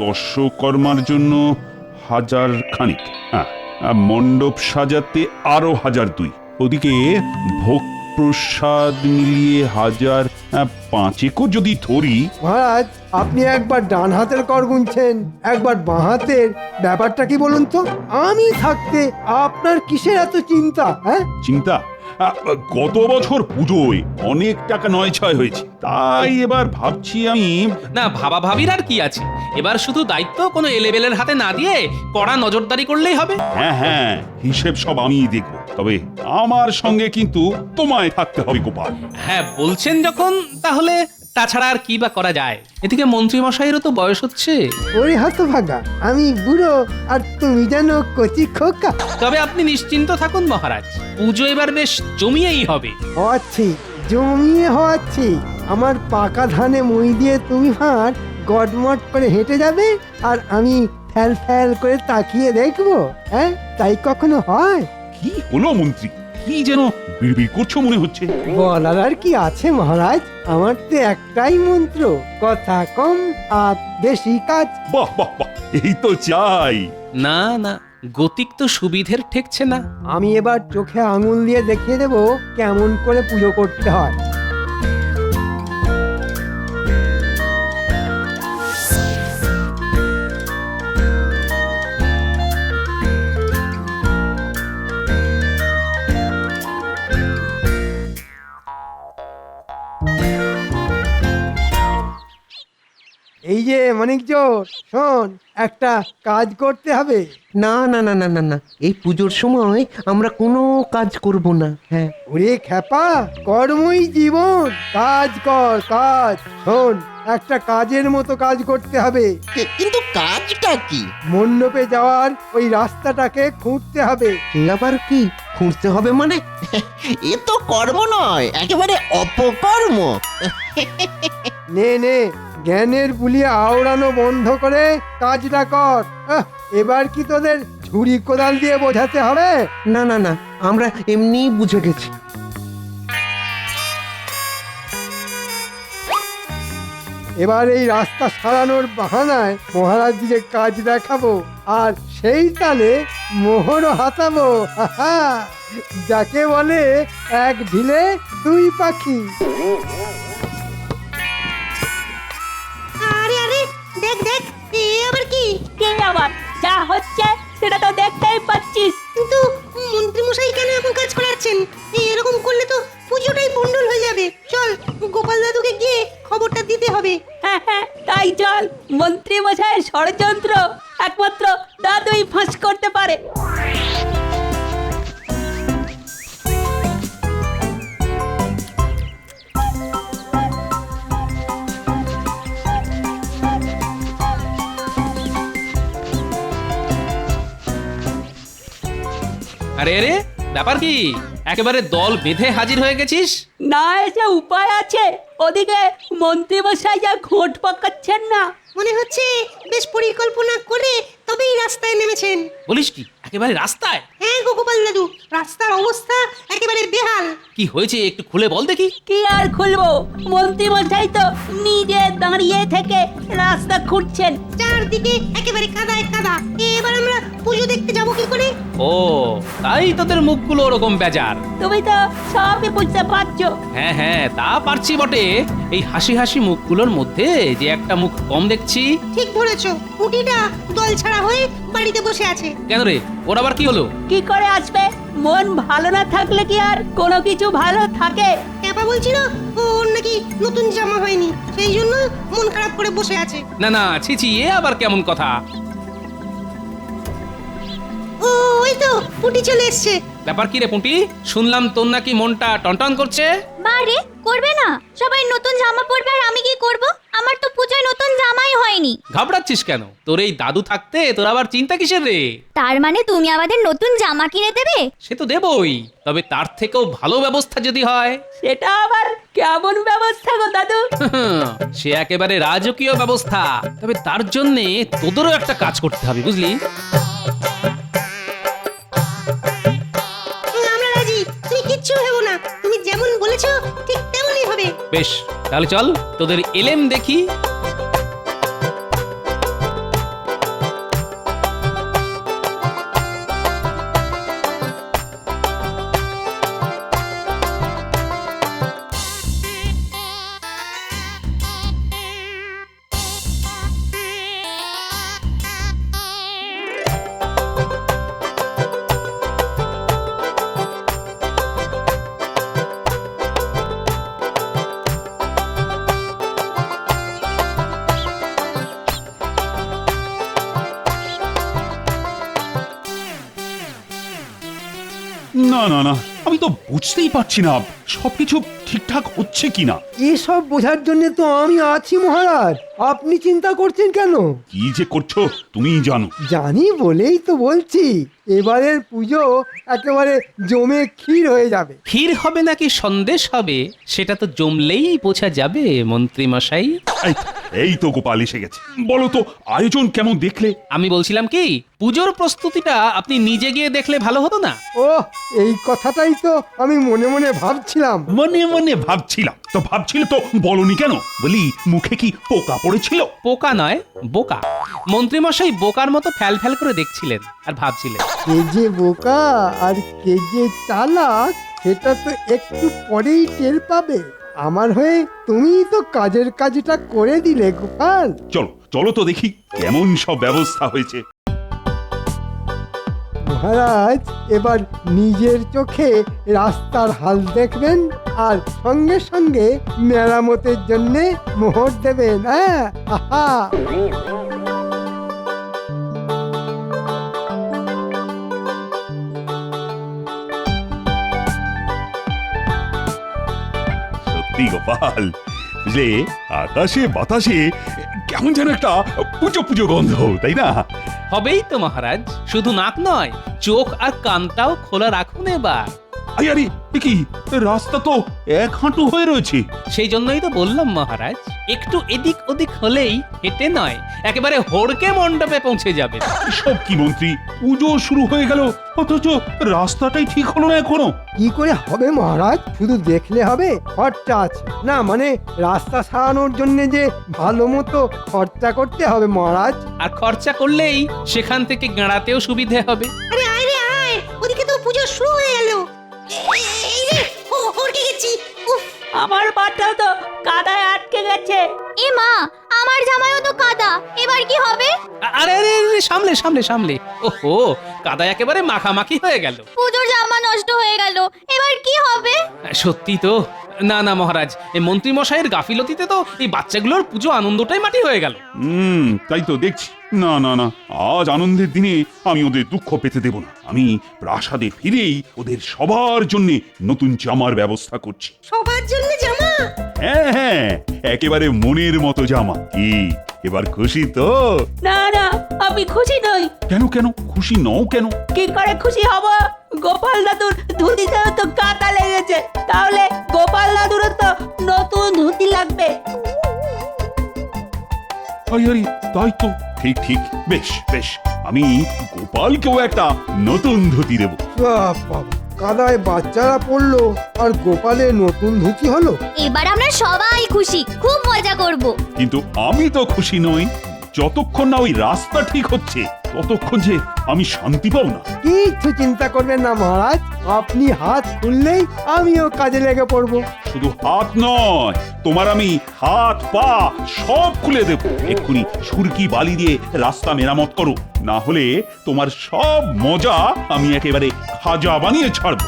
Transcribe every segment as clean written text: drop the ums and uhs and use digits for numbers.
দর্শকর্মার জন্য 1000 খানিক, হ্যাঁ, মণ্ডপ সাজাতে আরো 1002, ওদিকে ভোগ প্রসাদ মিলিয়ে 1005 যদি ধরি। মহারাজ, আপনি একবার ডান হাতের কর গুনছেন, একবার বাঁ হাতের। ব্যাপারটা কি বলুন তো? আমি থাকতে আপনার কিসের এত চিন্তা? হ্যাঁ, চিন্তা? গত বছর পুজোয় অনেক টাকা নয় ছয় হয়েছে, তাই এবার ভাবছি আমি। না, ভাবা ভাবির আর কি আছে, এবার শুধু দায়িত্ব কোনো এলেবেলের হাতে না দিয়ে কড়া নজরদারি করলেই হবে। হ্যাঁ হ্যাঁ, হিসেব সব আমিই দেখব, তবে আমার সঙ্গে কিন্তু তোমায় থাকতে হবে গোপাল। হ্যাঁ বলছেন যখন, তাহলে তাছাড়া আর কি বা করা যায়। এদিকে মন্ত্রী মশাইয়েরও তো বয়স হচ্ছে। ওরে হতভাগা, আমি বুড়ো আর তুমি যেন কচি খোকা। তবে আপনি নিশ্চিন্ত থাকুন মহারাজ, পুজো এবার বেশ জমিয়েই হবে। হওয়াচ্ছি, জমিয়ে হওয়াচ্ছি। আমার পাকা ধানে মই দিয়ে তুমি হার গটমট করে হেঁটে যাবে, আর আমি ফ্যাল ফ্যাল করে তাকিয়ে দেখবো। হ্যাঁ, তাই কখনো হয়? কি হলো মন্ত্রী, কি যেন বিড়বিড় করছো মনে হচ্ছে। বলার আর কি আছে মহারাজ, আমার তো একটাই মন্ত্র, কথা কম আর বেশি কাজ। বাহ বাহ বাহ, এই তো চাই। না না, গতিক তো সুবিধের ঠেকছে না। আমি এবার চোখে আঙুল দিয়ে দেখিয়ে দেবো কেমন করে পুজো করতে হয়। এই যে মানিকজ, শোন, একটা কাজ করতে হবে। না না না না না না, এই পুজোর সময় আমরা কোনো কাজ করব না। হ্যাঁ, ওরে খ্যাপা, কর্মই জীবন, কাজ কর কাজ। শোন, একটা কাজের মতো কাজ করতে হবে। কিন্তু কাজটা কি? মণ্ডপে যাওয়ার ওই রাস্তাটাকে খুঁড়তে হবে। এ আবার কি খুঁড়তে হবে মানে? এ তো কর্ম নয়, একেবারে অপকর্ম। নে নে, জ্ঞানের বুলি আওড়ানো বন্ধ করে কাজটা কর। এবার কি তোদের ঝুড়ি কোদাল দিয়ে বোঝাতে হবে? না না না, আমরা এমনি বুঝে গেছি। এবার এই রাস্তা সারানোর বাহানায় মহারাজজিকে কাজ দেখাবো, আর সেই তালে মোহরও হাতাবো। হাহা, যাকে বলে এক ঢিলে দুই পাখি। আরে আরে, দেখ দেখ, এ আবার কি? কে আবার? যা হচ্ছে সেটা তো দেখতেই পাচ্ছিস। কিন্তু মন্ত্রী মশাই কেন এমন কাজ করাচ্ছেন? এরকম করলে তো পুজোটাই ভণ্ডুল হয়ে যাবে। চল, গোপাল দাদুকে গিয়ে খবরটা দিতে হবে। হ্যাঁ হ্যাঁ, তাই চল। মন্ত্রী মশাইয়ের ষড়যন্ত্র একমাত্র দাদুই ফাঁস করতে পারে। আরে আরে, ব্যাপার কি? একেবারে দল বেঁধে হাজির হয়ে গেছিস? না এসে উপায় আছে? ওদিকে মন্ত্রী মশাই যা ঘোট পাকাচ্ছেন না। মনে হচ্ছে বেশ পরিকল্পনা করে তবেই রাস্তায় নেমেছেন। বলিস কি, একেবারে রাস্তায়? হ্যাঁ গো গোপাল দাদু, রাস্তার অবস্থা একেবারে বেহাল। কি হয়েছে একটু খুলে বল দেখি। কি আর খুলবো, মন্ত্রী মশাই তো নিজে দাঁড়িয়ে থেকে রাস্তা খুঁড়ছেন। চারদিকে একেবারে কাদায় কাদা। এবার আমরা পুজো দেখতে যাব কি করে? ও, তাই তোদের মুখগুলো ওরকম বেজার। তুমি তো সবই বুঝতে পারছো। হ্যাঁ হ্যাঁ, তা পারছি বটে। এই হাসি হাসি মুখগুলোর মধ্যে যে একটা মুখ কম দেখছি। ঠিক ধরেছো, পুটিটা দল ছাড়া হয়ে বাড়িতে বসে আছে। কেন রে, ওর আবার কি হলো? কি করে আসবে? মন ভালো না থাকলে কি আর কোনো কিছু ভালো থাকে? ক্যাপা বলছিল ওর নাকি নতুন জামা হয়নি, সেই জন্য মন খারাপ করে বসে আছে। না না, ছি ছি, এ আবার কেমন কথা? ও, ওই তো পুটি চলে এসছে। ব্যাপার কি রে পুঁটি, শুনলাম তোর নাকি মনটা টনটন করছে। বারে করবে না, সবাই নতুন জামা পরবে আর আমি কি করব? আমার তো পূজায় নতুন জামাই হয়নি। ঘাবড়াচ্ছিস কেন? তোর এই দাদু থাকতে তোর আবার চিন্তা কিসের রে? তার মানে তুমি আমাদের নতুন জামা কিনে দেবে? সে তো দেবই, তবে তার থেকেও ভালো ব্যবস্থা যদি হয়। সেটা আবার কেমন ব্যবস্থা গো দাদু? সে একেবারে রাজকীয় ব্যবস্থা। তবে তার জন্য তোদেরও একটা কাজ করতে হবে, বুঝলি? আমরা রাজি, তুমি কিচ্ছু ভেবো না। তুমি যেমন বলেছো ঠিক তেমনই হবে। বেশ, তাহলে চল তোদের এলেম দেখি। না না আমি তো বুঝতেই পারছি না সবকিছু ঠিকঠাক হচ্ছে কিনা। এসব বোঝার জন্য তো আমি আছি মহারাজ, আপনি চিন্তা করছেন কেন? কি যে করছো তুমিই জানো। জানি বলেই তো বলছি, এবারের পুজো একেবারে জমে ক্ষীর হয়ে যাবে। ক্ষীর হবে নাকি সন্দেশ হবে সেটা তো জমলেই বোঝা যাবে মন্ত্রী মশাই। এই তো গোপাল এসে গেছে, বলো তো আয়োজন কেমন দেখলে? আমি বলছিলাম কি পুজোর প্রস্তুতিটা আপনি নিজে গিয়ে দেখলে ভালো হতো না? ও, এই কথাটাই তো আমি মনে মনে ভাবছিলাম। মনে মনে ভাবছিলাম, তো ভাবছিলে তো বলনি কেন? বলি মুখে কি পোকা পড়েছিল? পোকা নয়, বোকা। মন্ত্রী মশাই বোকার মতো ফ্যাল ফ্যাল করে দেখছিলেন আর ভাবছিলেন। কে যে বোকা আর কে যে চালাক সেটা তো একটু পরেই টের পাবে। আমার হয়ে তুমিই তো কাজের কাজটা করে দিলে গোপাল। চলো চলো তো দেখি কেমন সব ব্যবস্থা হয়েছে। মহারাজ এবার নিজের চোখে রাস্তার হাল দেখবেন আর সঙ্গে সঙ্গে মেরামতের জন্যে মোহর দেবেন। হ্যাঁ, আহা। সত্যি গোপাল, বুঝলে আকাশে বাতাসে কেমন যেন একটা পুজো পুজো গন্ধ, তাই না? হবেই তো মহারাজ, শুধু নাক নয় চোখ আর কানটাও খোলা রাখুন এবার। আরে এ কি, রাস্তা তো এক হাঁটু হয়ে রয়েছে। সেই জন্যই তো বললাম মহারাজ, একটু এদিক ওদিক হলেই হেঁটে নয় একেবারে হড়কে মণ্ডপে পৌঁছে যাবে। সব কি মন্ত্রী, পুজো শুরু হয়ে গেল অথচ রাস্তাটাই ঠিক হলো না এখনো। কি করে হবে মহারাজ? শুধু দেখলে হবে? খরচা আছে না, মানে রাস্তা সারানোর জন্য যে ভালো মতো খরচা করতে হবে মহারাজ। আর খরচা করলেই সেখান থেকে গাঁড়াতেও সুবিধে হবে। আরে আয় রে আয়, ওদিকে তো পুজো শুরু হয়ে গেল। এই রে, হড়কে গেছি। উফ, আমার পাটাও তো কাদায় আটকে গেছে। এ মা, আমার জামাইও তো কাদা, এবার কি হবে? আরে আরে আরে, সামলে সামলে সামলে। ওহো, কাদা একেবারে মাখামাখি হয়ে গেল। পুজোর জামা নষ্ট হয়ে গেল, এবার কি হবে? সত্যি তো। না না মহারাজ, এই মন্ত্রী মশাইয়ের গাফিলতিতে তো এই বাচ্চাগুলোর পুজো আনন্দটাই মাটি হয়ে গেল। তাই তো দেখছি। না না না, আজ আনন্দের দিনে আমি ওদের দুঃখ পেতে দেব না। আমি প্রাসাদে ফিরেই ওদের সবার জন্য নতুন জামার ব্যবস্থা করছি। সবার জন্য জামা? হ্যাঁ হ্যাঁ, একেবারে মনের মতো জামা। কি এবার খুশি তো? না না, আমি খুশি নই। কেন কেন খুশি নও কেন? কি করে খুশি হব? গোপাল দাদুর ধুতিতেও তো কাঁটা লেগেছে, তাহলে গোপাল দাদুরও তো নতুন ধুতি লাগবে। আরে তাই তো, ঠিক ঠিক, বেশ বেশ, আমি গোপালকেও একটা নতুন ধুতি দেব। বাবা, কাদায় বাচ্চারা পড়লো আর গোপালের নতুন ধুতি হলো। এবার আমরা সবাই খুশি, খুব মজা করব। কিন্তু আমি তো খুশি নই। যতক্ষণ না ওই রাস্তা ঠিক হচ্ছে ততক্ষণ যে আমি শান্তি পাবো না। কিচ্ছু চিন্তা করবেন না মহারাজ, আপনি হাত খুললেই আমিও কাজে লেগে পড়বো। শুধু হাত নয়, তোমার আমি হাত পা সব খুলে দেব। এক্ষুনি সুরকি বালি দিয়ে রাস্তা মেরামত করো, না হলে তোমার সব মজা আমি একেবারে খাজা বানিয়ে ছাড়বো।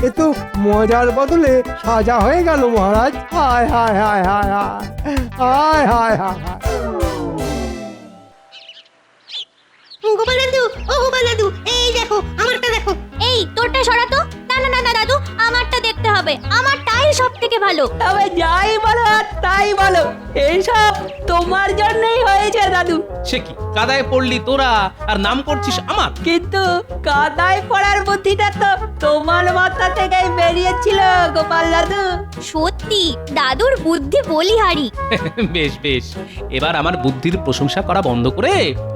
এ তো মজার বদলে সাজা হয়ে গেল মহারাজ। হায় হায় হায় হায় হায় হায় হায় হায় হায়। গোপাল দাদু, ও গোপাল দাদু, এই দেখো আমারটা দেখো। এই তোরটা সরাতো। না না না না দাদু, আমারটা দেখতে হবে, আমারটাই সব থেকে ভালো। তবে যাই বলো আর তাই বলো, এইসব তোমার জন্যই হয়েছে দাদু। সে কি, কাদায় পড়লি তোরা আর নাম করছিস আমার? কিন্তু কাদায় পড়ার বুদ্ধিটা তো তোমার মাথা থেকেই বেরিয়েছিল গোপাল দাদু। সত্যি দাদুর বুদ্ধি বলিহারি। বেশ বেশ, এবার আমার বুদ্ধির প্রশংসা করা বন্ধ করে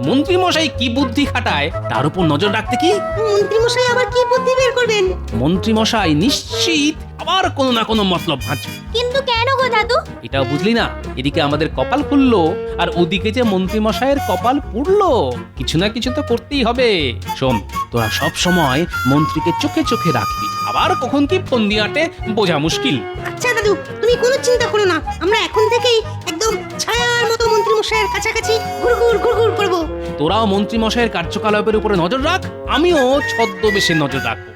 মন্ত্রী মশাই কি বুদ্ধি খাটায় তার উপর নজর রাখতে কি? মন্ত্রী মশাই আবার কি বুদ্ধি বের করবেন? মন্ত্রী মশাই নিশ্চিত আবার কোনো না কোনো মতলব ভাঁজবে। কিন্তু কেন গো দাদু? এটাও বুঝলি না? এদিকে আমাদের কপাল খুললো আর ওদিকে যে মন্ত্রী মশাইয়ের কপাল পুড়লো। কিছু না কিছু তো করতেই হবে। শোন, তোরা সব সময় মন্ত্রীকে চোখে চোখে রাখবি, আবার কখন কি ফোন দিয়ে আটে বোঝা মুশকিল। আচ্ছা দাদু, তুমি কোনো চিন্তা করো না, আমরা এখন থেকেই একদম ছায়ার মতো মন্ত্রী মশাইয়ের কাছাকাছি ঘুরঘুর ঘুরঘুর করবো। তোরাও মন্ত্রী মশাইয়ের কার্যকলাপের উপরে নজর রাখ, আমিও ছদ্মবেশে নজর রাখবো।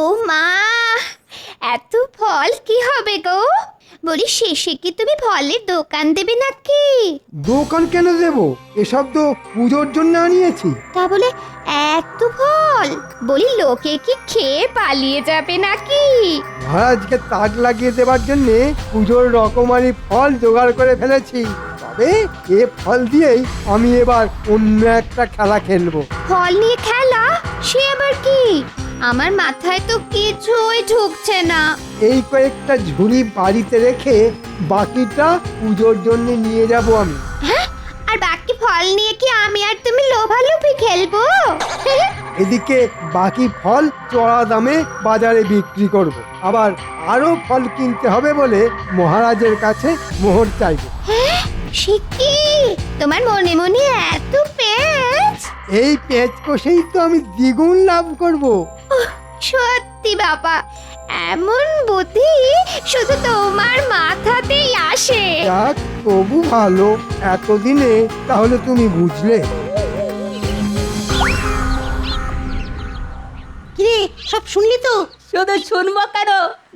ও মা, এত ফল কি হবে গো? বলি শেষে কি তুমি ফলের দোকান দেবে নাকি? দোকান কেন দেব? এসব তো পুজোর জন্য আনিয়েছি। তা বলে এত ফল? বলি লোকে কি খেয়ে পালিয়ে যাবে নাকি? মহারাজকে তাক লাগিয়ে দেবার জন্য পুজোর রকমারি ফল জোগাড় করে ফেলেছি। তবে এ ফল দিয়েই আমি এবার অন্য একটা খেলা খেলবো। ফল নিয়ে খেলা? সে আবার কি? আমার মাথায় তো কিছুই ঢুকছে না। এই কয়েকটা ঝুড়ি বাড়িতে রেখে বাকিটা পুজোর জন্য নিয়ে যাব আমি। হ্যাঁ? আর বাকি ফল নিয়ে কি আমি আর তুমি লোভালোভি খেলবো? এদিকে বাকি ফল চড়া দামে বাজারে বিক্রি করব। আবার আরো ফল কিনতে হবে বলে মহারাজের কাছে মোহর চাইব। হ্যাঁ? সে কি? তোমার মনে মনে এত পেঁচ? এই পেঁচ কষেই তো আমি দ্বিগুণ লাভ করব। সত্যি বাবা, এমন বুদ্ধি শুধু তোমার মাথাতেই আসে। যাক, তবু ভালো, এতদিনে তাহলে তুমি বুঝলে। কিরে সব শুনলি তো? শুধু শুনবো কেন,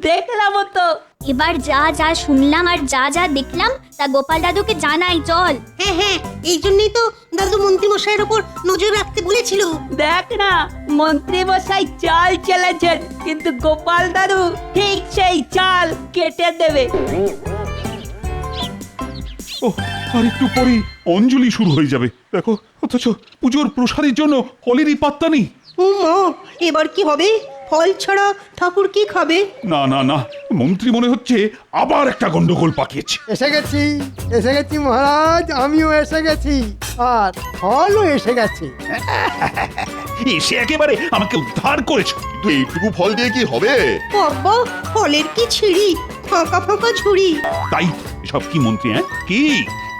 দেখলামও তো। এবার যা যা শুনলাম আর যা যা দেখলাম তা গোপাল দাদুকে জানাই, চল। হ্যাঁ হ্যাঁ, এই জন্যই তো দাদু মন্ত্রী মশাইয়ের ওপর নজর রাখতে বলেছিল। দেখ না, মন্ত্রী মশাই চাল চেলেছেন, কিন্তু গোপাল দাদু ঠিক সেই চাল কেটে দেবে। ও, আর একটু পরেই অঞ্জলি শুরু হয়ে যাবে দেখো, অথচ পুজোর প্রসাদের জন্য ফলেরই পাত্তা নেই। ও মা, এবার কি হবে? ফল ছাড়া ঠাকুর কি খাবে? না না না, মন্ত্রী মনে হচ্ছে আবার একটা গন্ডগোল পাকিয়েছে। এসে গেছি, এসে গেছি মহারাজ, আমিও এসে গেছি, আর ফলও এসে গেছে। এসে একেবারে আমাকে উদ্ধার করেছো। কিন্তু এইটুকু ফল দিয়ে কি হবে? বাবা, ফলের কি ছিঁড়ি, ফাঁকা ফাঁকা ঝুড়ি। তাই সব কি মন্ত্রী, হ্যাঁ কি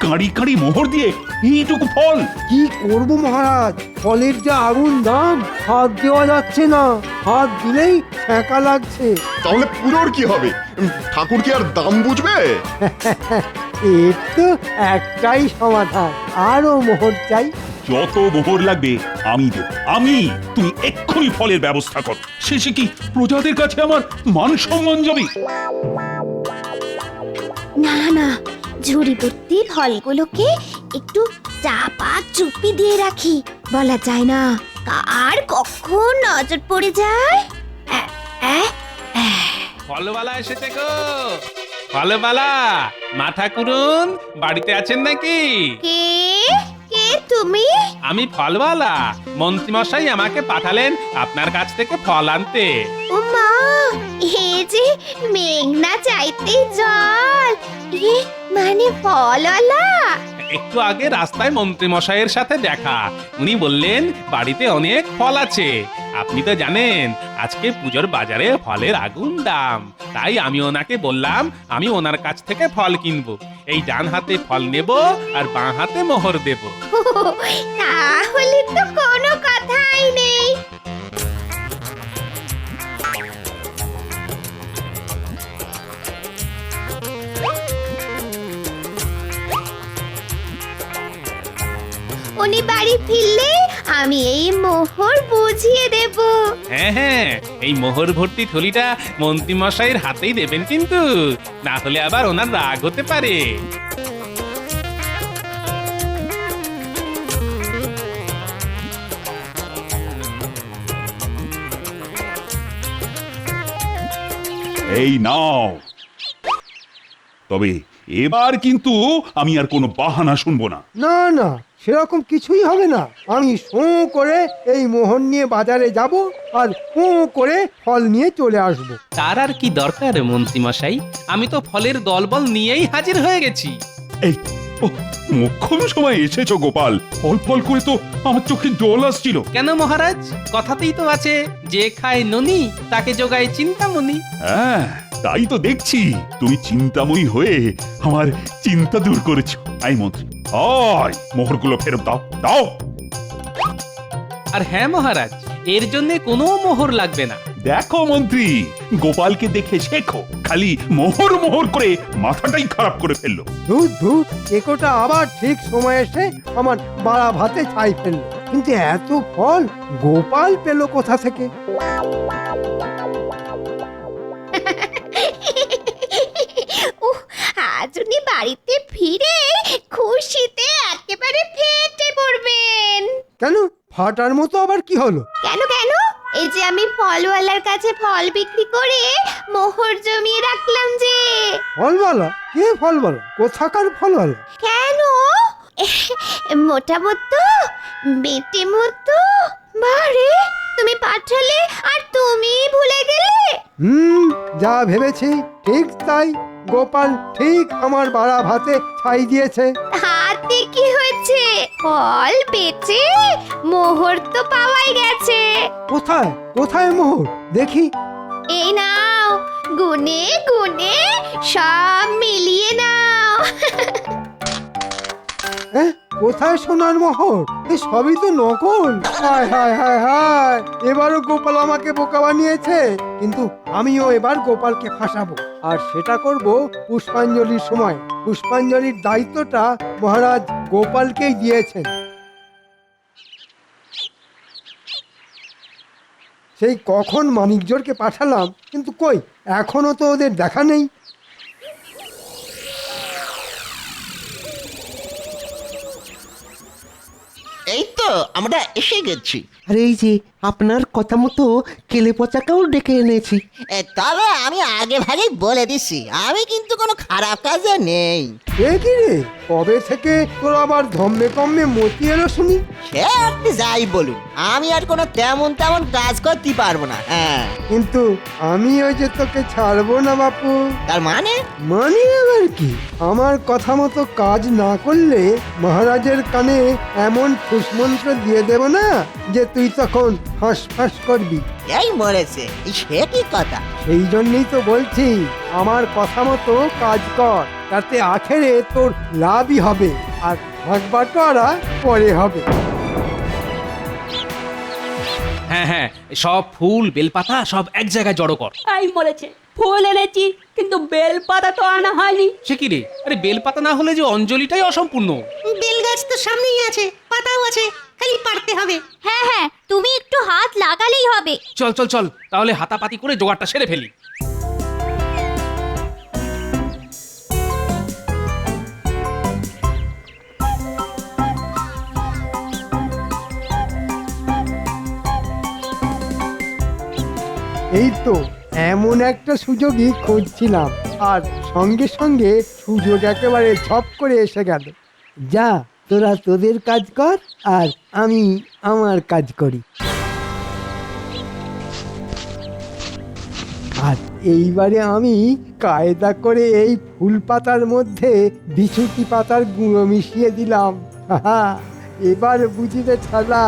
কাঁড়ি কাঁড়ি মোহর দিয়ে এইটুকু ফল? কি করব মহারাজ, ফলের যা আগুন দাম, হাত দেওয়া যাচ্ছে না, হাত দিলেই ঠেকা লাগছে। তাহলে পুজোর কি হবে? ঠাকুর কি আর দাম বুঝবে? এর তো একটাই সমাধান, আরো মোহর চাই। যত মোহর লাগবে আমি দেব, আমি। তুমি এক্ষুনি ফলের ব্যবস্থা করো, শেষে কি প্রজাদের কাছে আমার মান সম্মান যাবে? না না, ঝুড়ি ভর্তি ফলগুলোকে একটু চাপা চুপি দিয়ে রাখি, বলা যায় না কার কখন নজর পড়ে যায়। ফলবালা এসেছে গো, ফলবালা। মাথা কুরুন বাড়িতে আছেন নাকি? কে কে তুমি? আমি ফলবালা, মন্ত্রী মশাই আমাকে পাঠালেন আপনার কাছ থেকে ফল আনতে। ও মা, এ যে মেঘনা চাইতে জল, এ মানে ফলওয়ালা। একটু আগে রাস্তায় মন্ত্রী মশাইয়ের সাথে দেখা, উনি বললেন বাড়িতে অনেক ফল আছে। আপনি তো জানেন আজকে পুজোর বাজারে ফলের আগুন দাম, তাই আমি ওনাকে বললাম আমি ওনার কাছ থেকে ফল কিনবো। এই ডান হাতে ফল নেব আর বাঁ হাতে মোহর দেব। তাহলে তো কোনো কথাই নেই। উনি বাড়ি ফিরলে আমি এই মোহর বুঝিয়ে দেব। হ্যাঁ হ্যাঁ, এই মোহর ভর্তি থলিটা মন্ত্রী মশাইয়ের হাতেই দেবেন, কিন্তু না হলে আবার ওনার রাগ হতে পারে। এই নাও। তবে এবার কিন্তু আমি আর কোনো বাহানা শুনবো না। না না, সেরকম কিছুই হবে না। আমি শোঁ করে এই মোহর নিয়ে বাজারে যাব আর শোঁ করে ফল নিয়ে চলে আসব। তার আর কি দরকার মন্ত্রী মশাই, আমি তো ফলের দলবল নিয়েই হাজির হয়ে গেছি। এই ও, মোক্ষম সময় এসেছো গোপাল। ফল ফল করে তো আমার চোখে জল আসছিল। কেন মহারাজ, কথাতেই তো আছে যে খায় ননি তাকে যোগায় চিন্তামণি। হ্যাঁ, তাই তো দেখছি তুমি চিন্তাময়ী হয়ে আমার চিন্তা দূর করেছো। আই মন্ত্রী, আয় মোহরগুলো ফেরত দাও, দাও। আর হ্যাঁ মহারাজ, এর জন্য কোনো মোহর লাগবে না। দেখো মন্ত্রী, গোপালকে দেখে শেখো, খালি মোহর মোহর করে মাথাটাই খারাপ করে ফেললো। ধুর ধুর, একোটা আবার ঠিক সময় এসে আমার বাড়া ভাতে ছাই ফেললো। কিন্তু এত ফল গোপাল পেল কোথা থেকে? আজ উনি বাড়িতে ফিরে খুশিতে একেবারে ফেটে পড়বেন। কেন ফাটার মতো আবার কি হলো? কেন কেন? এই যে আমি ফলওয়ালার কাছে ফল বিক্রি করে মোহর জমিয়ে রাখলাম যে। ফলওয়ালা? কে ফলওয়ালা? কোথাকার ফলওয়ালা? কেন? মোটা মতো, বেটে মতো। বারে, তুমি পাঠালে আর তুমি ভুলে গেলে। যা ভেবেছি ঠিক তাই। গোপাল ঠিক আমার বাড়া ভাতে ছাই দিয়েছে। হাতে কি হয়েছে? ফল বেচে মোহর তো পাওয়াই গেছে। কোথায় কোথায় মোহর দেখি? এই নাও, গুনে গুনে সব মিলিয়ে নাও। কোথায় সোনার মোহর? এ সবই তো নকল। হায় হায় হায় হায়, এবারও গোপাল আমাকে বোকা বানিয়েছে। কিন্তু আমিও এবার গোপালকে ফাঁসাবো, আর সেটা করব পুষ্পাঞ্জলির সময়। পুষ্পাঞ্জলির দায়িত্বটা মহারাজ গোপালকেই দিয়েছেন। সেই কখন মানিকজোরকে পাঠালাম, কিন্তু কই এখনো তো ওদের দেখা নেই। এই তো আমরা এসে গেছি। আর এই যে আপনার কথা মতো কেলে পচাকেও ডেকে এনেছি। তবে আমি আগে ভাগেই বলে দিছি, আমি কিন্তু কোনো খারাপ কাজে নেই। এ কি রে, কবে থেকে তোর আবার ধম্মে কম্মে মতি এলো শুনি? সে আপনি যাই বলুন, আমি আর কোনো তেমন তেমন কাজ করতে পারবো না। হ্যাঁ, কিন্তু আমি ওই যে তোকে ছাড়বো না বাপু। তার মানে? মানে আবার কি? আমার কথা মতো কাজ না করলে মহারাজের কানে এমন ফুসমন্ত্র দিয়ে দেব না যে তুই তখন হাঁস ফাঁস করবি। এই মরেছে, সে কি কথা? সেই জন্যই তো বলছি, আমার কথা মতো কাজ কর, তাতে আখেরে তোর লাভই হবে, আর ভাগ বাটোয়ারা পরে হবে। হ্যাঁ হ্যাঁ, সব ফুল বেলপাতা সব এক জায়গায় জড়ো কর। এই মরেছে, ফুল এনেছি কিন্তু বেলপাতা তো আনা হয়নি। সে কি রে? আরে বেলপাতা না হলে যে অঞ্জলিটাই অসম্পূর্ণ। বেল গাছ তো সামনেই আছে, পাতাও আছে, খালি পারতে হবে। হ্যাঁ হ্যাঁ, তুমি একটু হাত লাগালেই হবে। চল চল চল, তাহলে হাতাপাতি করে জোগাড়টা সেরে ফেলি। এই তো এমন একটা সুযোগই খুঁজছিলাম, আর সঙ্গে সঙ্গে সুযোগ একেবারে ঝপ করে এসে গেল। যা, তোরা তোদের কাজ কর, আর আমি আমার কাজ করি। আর এইবারে আমি কায়দা করে এই ফুল পাতার মধ্যে বিছুটি পাতার গুঁড়ো মিশিয়ে দিলাম। হাহা, এবার বুঝিবে ছাড়া,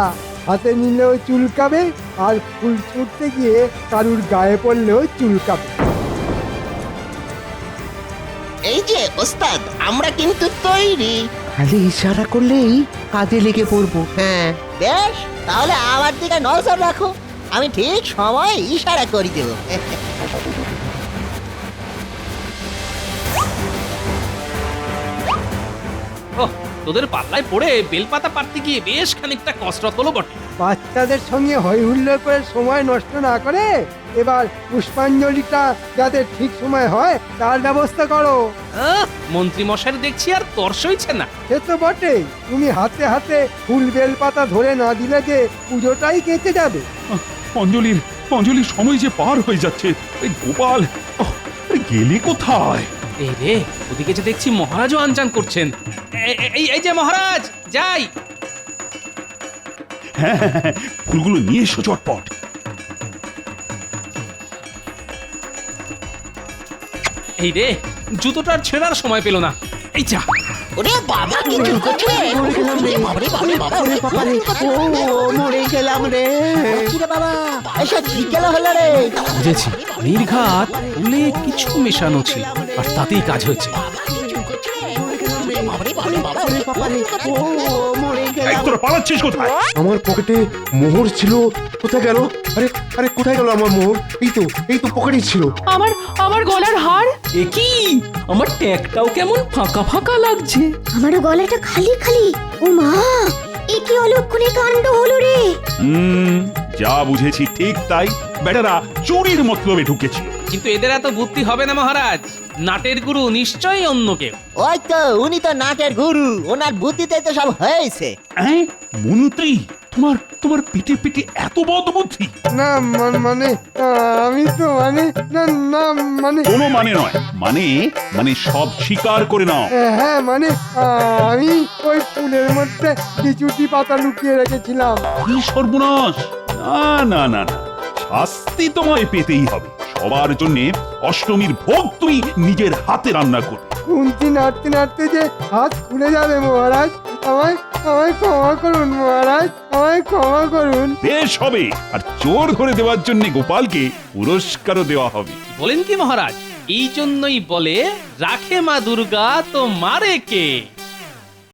হাতে নিলেও চুলকাবে, আর ফুল ছুটতে গিয়ে কারুর গায়ে পড়লেও চুলকাবে। এই যে ওস্তাদ, আমরা কিন্তু তৈরি। খালি ইশারা করলেই কাজে লেগে পড়বো। হ্যাঁ, বেশ, তাহলে আমার দিকে নজর রাখো, আমি ঠিক সময় ইশারা করে দেব। ওহ, তোদের পাল্লায় পড়ে বেলপাতা পারতে গিয়ে বেশ খানিকটা কষ্ট হলো বটে। বাচ্চাদের সঙ্গে হই হুল্লোড় করে সময় নষ্ট না করে এবার পুষ্পাঞ্জলিটা যাতে ঠিক সময় হয় তার ব্যবস্থা করো। মন্ত্রী মশাইয়ের দেখছি আর তর্স হইছে না। সে তো বটেই, তুমি হাতে হাতে ফুল বেল পাতা ধরে না দিলে যে পুজোটাই কেটে যাবে। অঞ্জলির সময় যে পার হয়ে যাচ্ছে। এই গোপাল, আরে গেলি কোথায়? এই রে, ওদিকে যে দেখছি মহারাজও আনজান করছেন। এই যে মহারাজ, যাই। হ্যাঁ হ্যাঁ হ্যাঁ, ফুলগুলো নিয়ে এসো চটপট। এই রে, জুতোটার ছেঁড়ার সময় পেল না। এই যা। ওরে বাবা, কিছু করছে? মরে গেলাম রে। কিরে বাবা, এসব কি গেল হলো রে? বুঝেছি, নির্ঘাত ফুলে কিছু মেশানো ছিল, আর তাতেই কাজ হয়েছে। এই তোরা পালাচ্ছিস কোথায়? আমার পকেটে মোহর ছিল, কোথায় গেল? আরে আরে কোথায় গেল আমার মোহর? এই তো পকেটেই ছিল। আমার গলার হার। এ কি, আমার ট্যাগটাও কেমন ফাঁকা ফাঁকা লাগছে। আমারও গলাটা খালি খালি। ও মা, এ কি অলক্ষণে কাণ্ড হলো রে! যা বুঝেছি ঠিক তাই, বেটারা চুরির মতলবে ঢুকেছে। কিন্তু এদের এত বুদ্ধি হবে না মহারাজ। নাটের গুরু নিশ্চয়ই অন্য কেউ। ওই তো উনি তো নাটের গুরু, ওনার বুদ্ধিতে তো সব হয়েছে। হ্যাঁ মন্ত্রী, তোমার তোমার পিঠে পিঠে এত বদ বুদ্ধি? না মানে আমি তো মানে না না মানে কোনো মানে নয়, মানে মানে সব স্বীকার করে নাও। হ্যাঁ মানে আমি ওই ফুলের মধ্যে কিছুটি পাতা লুকিয়ে রেখেছিলাম। কি সর্বনাশ! না না না না, শাস্তি তোমায় পেতেই হবে। সবার জন্য অষ্টমীর ভোগ তুমি নিজের হাতে রান্না করবে। কুঞ্চি নাড়তে নাড়তে যে হাত খুলে যাবে মহারাজ, আমায় আমায় ক্ষমা করুন মহারাজ, আমায় ক্ষমা করুন। বেশ হবে, আর চোর ধরে দেওয়ার জন্য গোপালকে পুরস্কারও দেওয়া হবে। বলেন কি মহারাজ? এই জন্যই বলে রাখে মা দুর্গা তো মারে কে।